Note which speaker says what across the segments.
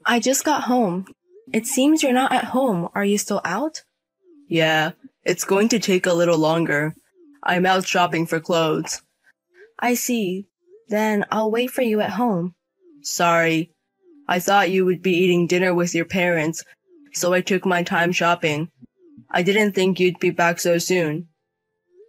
Speaker 1: I just got home. It seems you're not at home. Are you still out?
Speaker 2: Yeah, it's going to take a little longer. I'm out shopping for clothes.
Speaker 1: I see. Then I'll wait for you at home.
Speaker 2: Sorry. I thought you would be eating dinner with your parents, so I took my time shopping. I didn't think you'd be back so soon.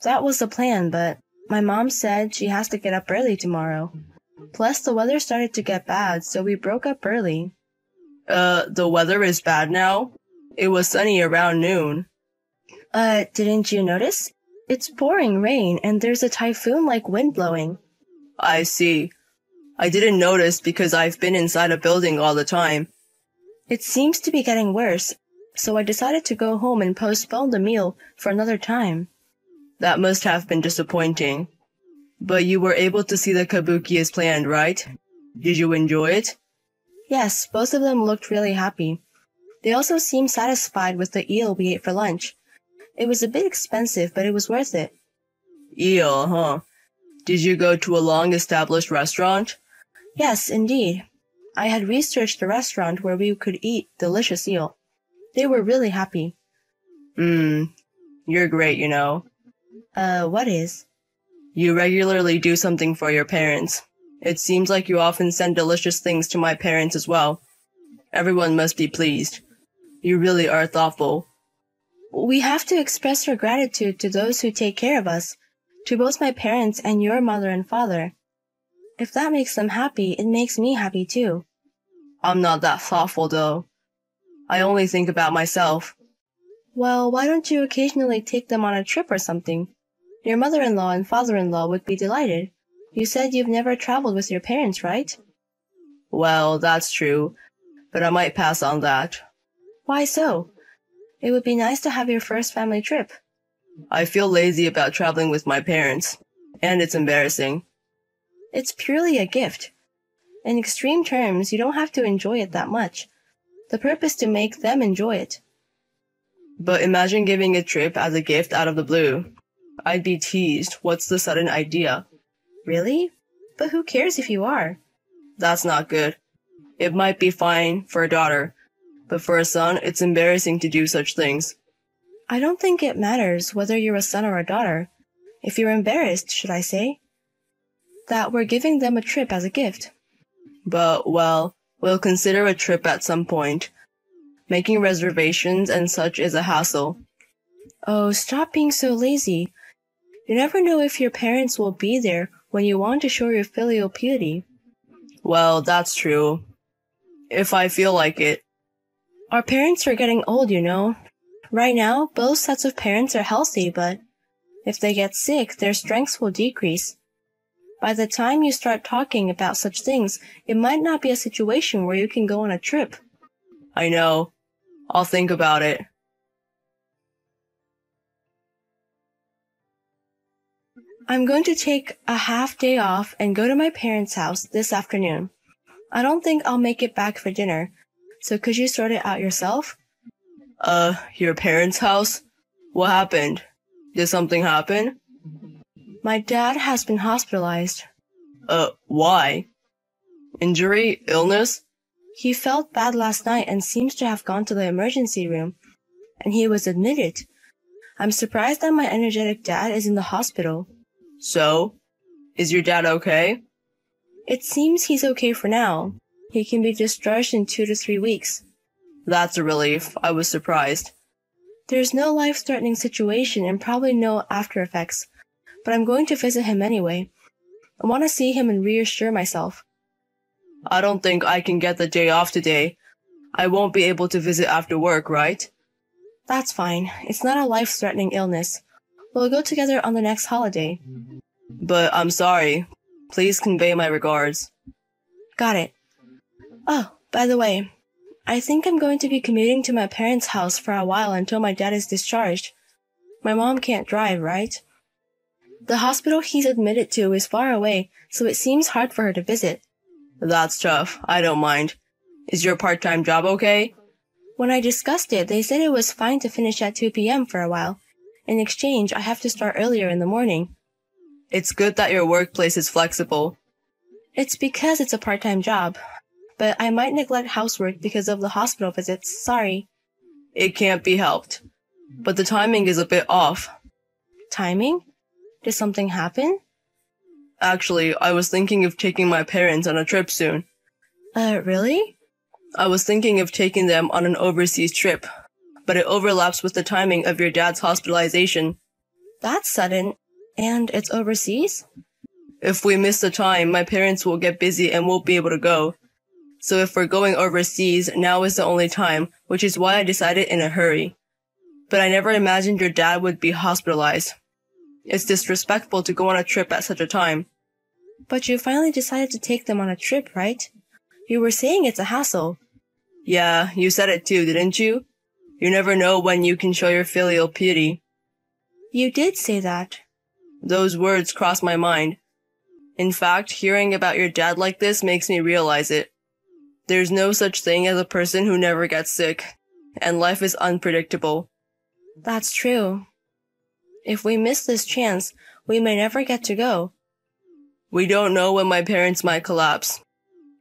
Speaker 1: That was the plan, but my mom said she has to get up early tomorrow. Plus, the weather started to get bad, so we broke up early.
Speaker 2: The weather is bad now? It was sunny around noon.
Speaker 1: Didn't you notice? It's pouring rain, and there's a typhoon-like wind blowing.
Speaker 2: I see. I didn't notice because I've been inside a building all the time.
Speaker 1: It seems to be getting worse, so I decided to go home and postpone the meal for another time.
Speaker 2: That must have been disappointing. But you were able to see the kabuki as planned, right? Did you enjoy it?
Speaker 1: Yes, both of them looked really happy. They also seemed satisfied with the eel we ate for lunch. It was a bit expensive, but it was worth it.
Speaker 2: Eel, huh? Did you go to a long-established restaurant?
Speaker 1: Yes, indeed. I had researched a restaurant where we could eat delicious eel. They were really happy.
Speaker 2: You're great, you know.
Speaker 1: What is?
Speaker 2: You regularly do something for your parents. It seems like you often send delicious things to my parents as well. Everyone must be pleased. You really are thoughtful.
Speaker 1: We have to express our gratitude to those who take care of us, to both my parents and your mother and father. If that makes them happy, it makes me happy too.
Speaker 2: I'm not that thoughtful, though. I only think about myself.
Speaker 1: Well, why don't you occasionally take them on a trip or something? Your mother-in-law and father-in-law would be delighted. You said you've never traveled with your parents, right?
Speaker 2: Well, that's true, but I might pass on that.
Speaker 1: Why so? It would be nice to have your first family trip.
Speaker 2: I feel lazy about traveling with my parents, and it's embarrassing.
Speaker 1: It's purely a gift. In extreme terms, you don't have to enjoy it that much. The purpose is to make them enjoy it.
Speaker 2: But imagine giving a trip as a gift out of the blue. I'd be teased. What's the sudden idea?
Speaker 1: Really? But who cares if you are?
Speaker 2: That's not good. It might be fine for a daughter, but for a son, it's embarrassing to do such things.
Speaker 1: I don't think it matters whether you're a son or a daughter. If you're embarrassed, should I say? That we're giving them a trip as a gift.
Speaker 2: But, well, we'll consider a trip at some point. Making reservations and such is a hassle.
Speaker 1: Oh, stop being so lazy. You never know if your parents will be there when you want to show your filial piety.
Speaker 2: Well, that's true. If I feel like it.
Speaker 1: Our parents are getting old, you know. Right now, both sets of parents are healthy, but if they get sick, their strength will decrease. By the time you start talking about such things, it might not be a situation where you can go on a trip.
Speaker 2: I know. I'll think about it.
Speaker 1: I'm going to take a half day off and go to my parents' house this afternoon. I don't think I'll make it back for dinner, so could you sort it out yourself?
Speaker 2: Your parents' house? What happened? Did something happen?
Speaker 1: My dad has been hospitalized.
Speaker 2: Why? Injury? Illness?
Speaker 1: He felt bad last night and seems to have gone to the emergency room, and he was admitted. I'm surprised that my energetic dad is in the hospital.
Speaker 2: So? Is your dad okay?
Speaker 1: It seems he's okay for now. He can be discharged in 2 to 3 weeks.
Speaker 2: That's a relief. I was surprised.
Speaker 1: There's no life-threatening situation and probably no after effects, but I'm going to visit him anyway. I want to see him and reassure myself.
Speaker 2: I don't think I can get the day off today. I won't be able to visit after work, right?
Speaker 1: That's fine. It's not a life-threatening illness. We'll go together on the next holiday.
Speaker 2: But I'm sorry. Please convey my regards.
Speaker 1: Got it. Oh, by the way, I think I'm going to be commuting to my parents' house for a while until my dad is discharged. My mom can't drive, right? The hospital he's admitted to is far away, so it seems hard for her to visit.
Speaker 2: That's tough. I don't mind. Is your part-time job okay?
Speaker 1: When I discussed it, they said it was fine to finish at 2 p.m. for a while. In exchange, I have to start earlier in the morning.
Speaker 2: It's good that your workplace is flexible.
Speaker 1: It's because it's a part-time job. but I might neglect housework because of the hospital visits. Sorry.
Speaker 2: It can't be helped. But the timing is a bit off.
Speaker 1: Timing? Did something happen?
Speaker 2: Actually, I was thinking of taking my parents on a trip soon.
Speaker 1: Really?
Speaker 2: I was thinking of taking them on an overseas trip, but it overlaps with the timing of your dad's hospitalization.
Speaker 1: That's sudden. And it's overseas?
Speaker 2: If we miss the time, my parents will get busy and won't be able to go. So if we're going overseas, now is the only time, which is why I decided in a hurry. But I never imagined your dad would be hospitalized. It's disrespectful to go on a trip at such a time.
Speaker 1: But you finally decided to take them on a trip, right? You were saying it's a hassle.
Speaker 2: Yeah, you said it too, didn't you? You never know when you can show your filial piety.
Speaker 1: You did say that.
Speaker 2: Those words crossed my mind. In fact, hearing about your dad like this makes me realize it. There's no such thing as a person who never gets sick, and life is unpredictable.
Speaker 1: That's true. If we miss this chance, we may never get to go.
Speaker 2: We don't know when my parents might collapse.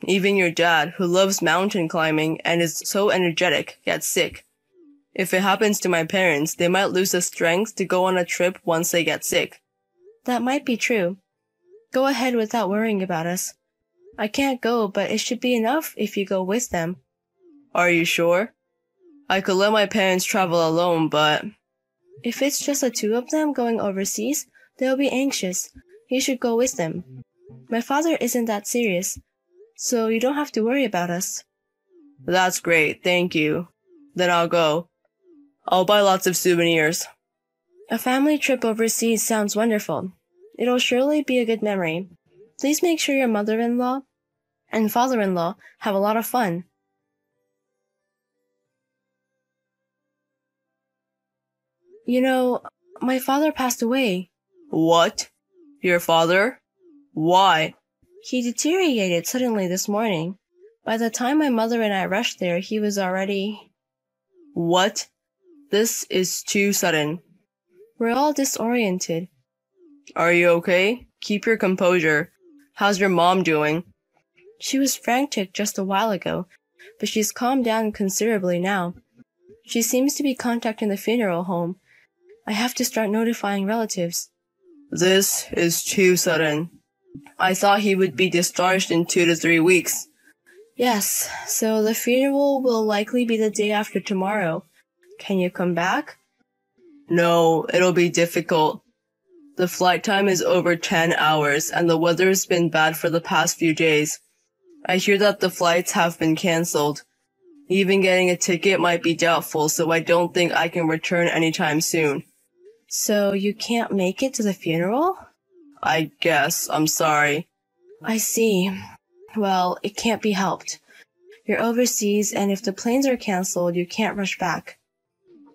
Speaker 2: Even your dad, who loves mountain climbing and is so energetic, gets sick. If it happens to my parents, they might lose the strength to go on a trip once they get sick.
Speaker 1: That might be true. Go ahead without worrying about us. I can't go, but it should be enough if you go with them.
Speaker 2: Are you sure? I could let my parents travel alone, but...
Speaker 1: If it's just the two of them going overseas, they'll be anxious. You should go with them. My father isn't that serious, so you don't have to worry about us.
Speaker 2: That's great, thank you. Then I'll go. I'll buy lots of souvenirs.
Speaker 1: A family trip overseas sounds wonderful. It'll surely be a good memory. Please make sure your mother-in-law and father-in-law have a lot of fun. You know, my father passed away.
Speaker 2: What? Your father? Why?
Speaker 1: He deteriorated suddenly this morning. By the time my mother and I rushed there, he was already...
Speaker 2: What? This is too sudden.
Speaker 1: We're all disoriented.
Speaker 2: Are you okay? Keep your composure. How's your mom doing?
Speaker 1: She was frantic just a while ago, but she's calmed down considerably now. She seems to be contacting the funeral home. I have to start notifying relatives.
Speaker 2: This is too sudden. I thought he would be discharged in 2 to 3 weeks.
Speaker 1: Yes, so the funeral will likely be the day after tomorrow. Can you come back?
Speaker 2: No, it'll be difficult. The flight time is over 10 hours, and the weather's been bad for the past few days. I hear that the flights have been cancelled. Even getting a ticket might be doubtful, so I don't think I can return anytime soon.
Speaker 1: So you can't make it to the funeral?
Speaker 2: I guess. I'm sorry.
Speaker 1: I see. Well, it can't be helped. You're overseas, and if the planes are cancelled, you can't rush back.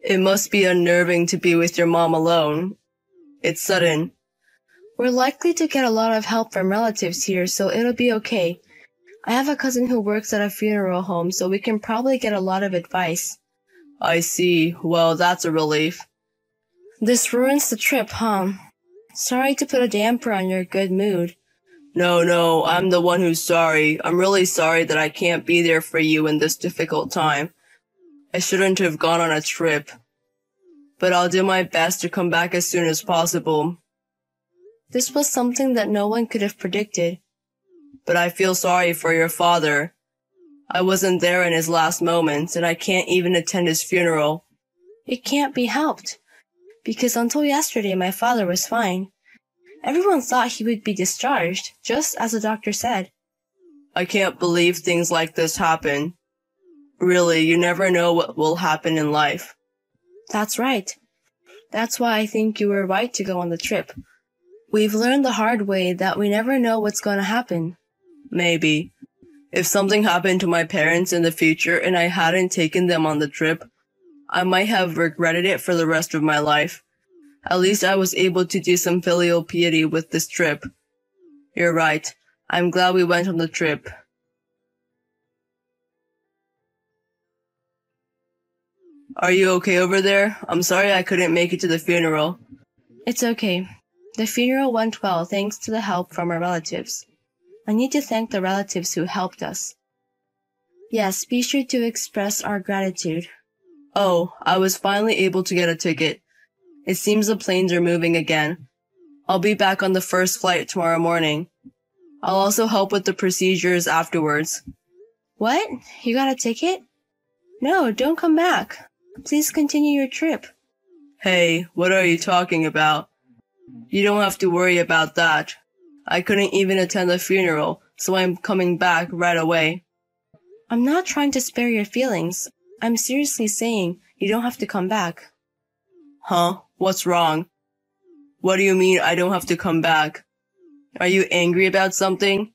Speaker 2: It must be unnerving to be with your mom alone. It's sudden.
Speaker 1: We're likely to get a lot of help from relatives here, so it'll be okay. I have a cousin who works at a funeral home, so we can probably get a lot of advice.
Speaker 2: I see. Well, that's a relief.
Speaker 1: This ruins the trip, huh? Sorry to put a damper on your good mood.
Speaker 2: No, I'm the one who's sorry. I'm really sorry that I can't be there for you in this difficult time. I shouldn't have gone on a trip. But I'll do my best to come back as soon as possible.
Speaker 1: This was something that no one could have predicted.
Speaker 2: But I feel sorry for your father. I wasn't there in his last moments, and I can't even attend his funeral.
Speaker 1: It can't be helped, because until yesterday my father was fine. Everyone thought he would be discharged, just as the doctor said.
Speaker 2: I can't believe things like this happen. Really, you never know what will happen in life.
Speaker 1: That's right. That's why I think you were right to go on the trip. We've learned the hard way that we never know what's going to happen.
Speaker 2: Maybe. If something happened to my parents in the future and I hadn't taken them on the trip, I might have regretted it for the rest of my life. At least I was able to do some filial piety with this trip. You're right. I'm glad we went on the trip. Are you okay over there? I'm sorry I couldn't make it to the funeral.
Speaker 1: It's okay. The funeral went well thanks to the help from our relatives. I need to thank the relatives who helped us. Yes, be sure to express our gratitude.
Speaker 2: Oh, I was finally able to get a ticket. It seems the planes are moving again. I'll be back on the first flight tomorrow morning. I'll also help with the procedures afterwards.
Speaker 1: What? You got a ticket? No, don't come back. Please continue your trip.
Speaker 2: Hey, what are you talking about? You don't have to worry about that. I couldn't even attend the funeral, so I'm coming back right away.
Speaker 1: I'm not trying to spare your feelings. I'm seriously saying you don't have to come back.
Speaker 2: Huh? What's wrong? What do you mean I don't have to come back? Are you angry about something?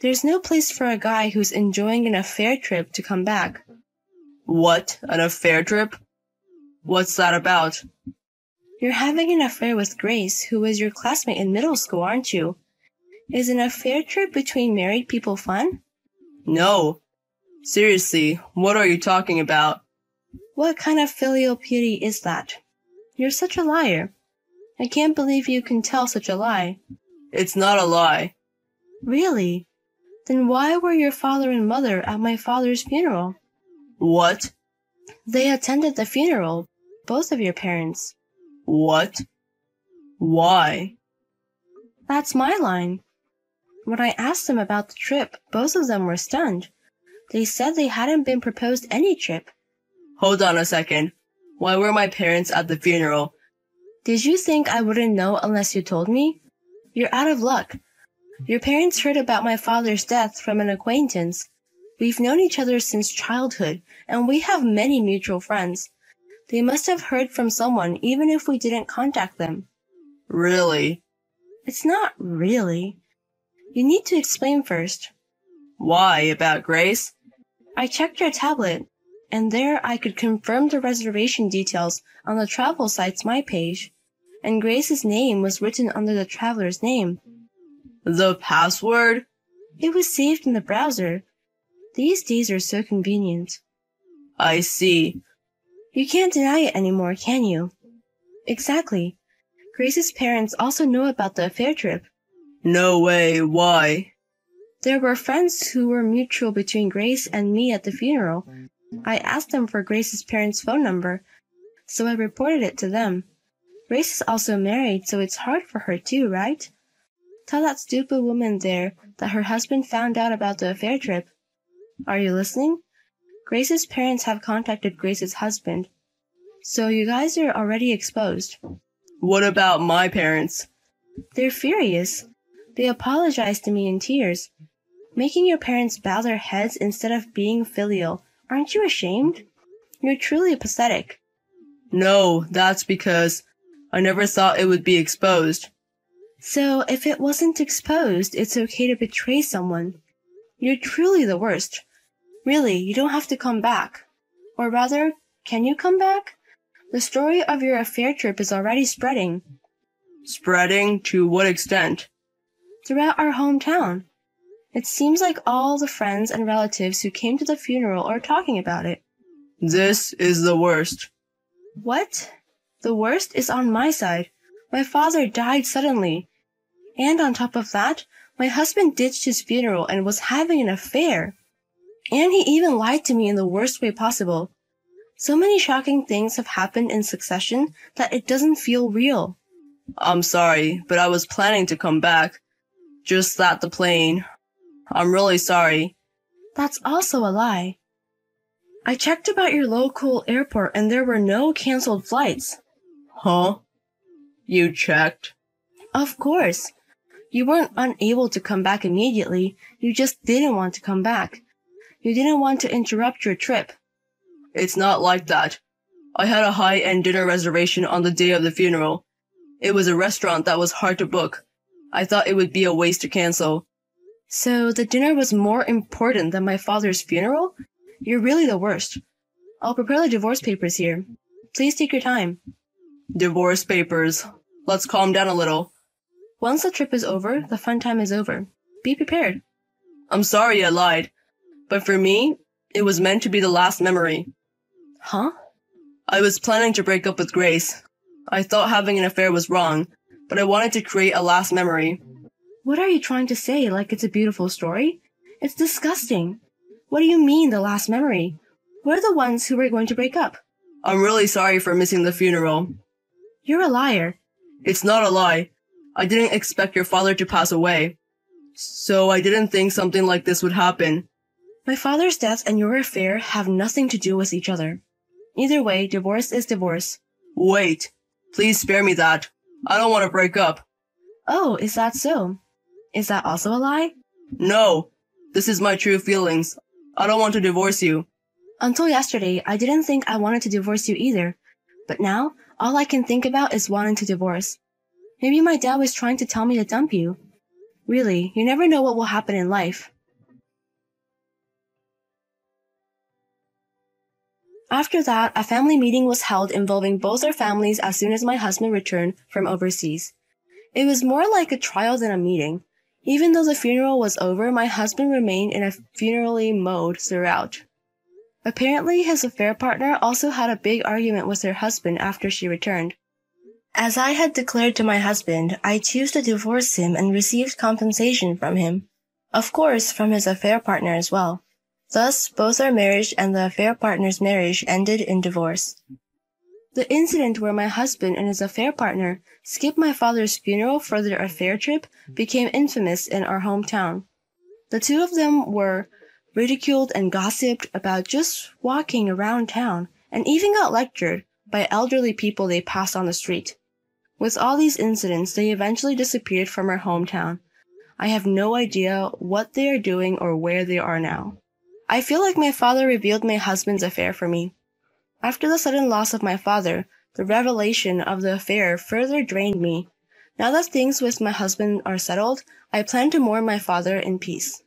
Speaker 1: There's no place for a guy who's enjoying an affair trip to come back.
Speaker 2: What? An affair trip? What's that about?
Speaker 1: You're having an affair with Grace, who was your classmate in middle school, aren't you? Is an affair trip between married people fun?
Speaker 2: No. Seriously, what are you talking about?
Speaker 1: What kind of filial piety is that? You're such a liar. I can't believe you can tell such a lie.
Speaker 2: It's not a lie.
Speaker 1: Really? Then why were your father and mother at my father's funeral?
Speaker 2: What?
Speaker 1: They attended the funeral, both of your parents.
Speaker 2: What? Why?
Speaker 1: That's my line. When I asked them about the trip, both of them were stunned. They said they hadn't been proposed any trip.
Speaker 2: Hold on a second. Why were my parents at the funeral?
Speaker 1: Did you think I wouldn't know unless you told me? You're out of luck. Your parents heard about my father's death from an acquaintance. We've known each other since childhood, and we have many mutual friends. They must have heard from someone even if we didn't contact them.
Speaker 2: Really?
Speaker 1: It's not really. You need to explain first.
Speaker 2: Why? About Grace?
Speaker 1: I checked your tablet, and there I could confirm the reservation details on the travel site's My Page, and Grace's name was written under the traveler's name.
Speaker 2: The password?
Speaker 1: It was saved in the browser. These days are so convenient.
Speaker 2: I see.
Speaker 1: You can't deny it anymore, can you? Exactly. Grace's parents also know about the affair trip.
Speaker 2: No way. Why?
Speaker 1: There were friends who were mutual between Grace and me at the funeral. I asked them for Grace's parents' phone number, so I reported it to them. Grace is also married, so it's hard for her too, right? Tell that stupid woman there that her husband found out about the affair trip. Are you listening? Grace's parents have contacted Grace's husband, so you guys are already exposed.
Speaker 2: What about my parents?
Speaker 1: They're furious. They apologized to me in tears. Making your parents bow their heads instead of being filial. Aren't you ashamed? You're truly pathetic.
Speaker 2: No, that's because I never thought it would be exposed.
Speaker 1: So if it wasn't exposed, it's okay to betray someone. You're truly the worst. Really, you don't have to come back. Or rather, can you come back? The story of your affair trip is already spreading.
Speaker 2: Spreading? To what extent?
Speaker 1: Throughout our hometown. It seems like all the friends and relatives who came to the funeral are talking about it.
Speaker 2: This is the worst.
Speaker 1: What? The worst is on my side. My father died suddenly. And on top of that, my husband ditched his funeral and was having an affair. And he even lied to me in the worst way possible. So many shocking things have happened in succession that it doesn't feel real.
Speaker 2: I'm sorry, but I was planning to come back. Just that the plane. I'm really sorry.
Speaker 1: That's also a lie. I checked about your local airport and there were no canceled flights.
Speaker 2: Huh? You checked?
Speaker 1: Of course. You weren't unable to come back immediately. You just didn't want to come back. You didn't want to interrupt your trip.
Speaker 2: It's not like that. I had a high-end dinner reservation on the day of the funeral. It was a restaurant that was hard to book. I thought it would be a waste to cancel.
Speaker 1: So the dinner was more important than my father's funeral? You're really the worst. I'll prepare the divorce papers here. Please take your time.
Speaker 2: Divorce papers. Let's calm down a little.
Speaker 1: Once the trip is over, the fun time is over. Be prepared.
Speaker 2: I'm sorry I lied. But for me, it was meant to be the last memory.
Speaker 1: Huh?
Speaker 2: I was planning to break up with Grace. I thought having an affair was wrong, but I wanted to create a last memory.
Speaker 1: What are you trying to say, like it's a beautiful story? It's disgusting. What do you mean, the last memory? We're the ones who were going to break up.
Speaker 2: I'm really sorry for missing the funeral.
Speaker 1: You're a liar.
Speaker 2: It's not a lie. I didn't expect your father to pass away. So I didn't think something like this would happen.
Speaker 1: My father's death and your affair have nothing to do with each other. Either way, divorce is divorce.
Speaker 2: Wait. Please spare me that. I don't want to break up.
Speaker 1: Oh, is that so? Is that also a lie?
Speaker 2: No. This is my true feelings. I don't want to divorce you.
Speaker 1: Until yesterday, I didn't think I wanted to divorce you either. But now, all I can think about is wanting to divorce. Maybe my dad was trying to tell me to dump you. Really, you never know what will happen in life. After that, a family meeting was held involving both our families as soon as my husband returned from overseas. It was more like a trial than a meeting. Even though the funeral was over, my husband remained in a funerally mode throughout. Apparently, his affair partner also had a big argument with her husband after she returned. As I had declared to my husband, I chose to divorce him and received compensation from him. Of course, from his affair partner as well. Thus, both our marriage and the affair partner's marriage ended in divorce. The incident where my husband and his affair partner skipped my father's funeral for their affair trip became infamous in our hometown. The two of them were ridiculed and gossiped about just walking around town, and even got lectured by elderly people they passed on the street. With all these incidents, they eventually disappeared from our hometown. I have no idea what they are doing or where they are now. I feel like my father revealed my husband's affair for me. After the sudden loss of my father, the revelation of the affair further drained me. Now that things with my husband are settled, I plan to mourn my father in peace.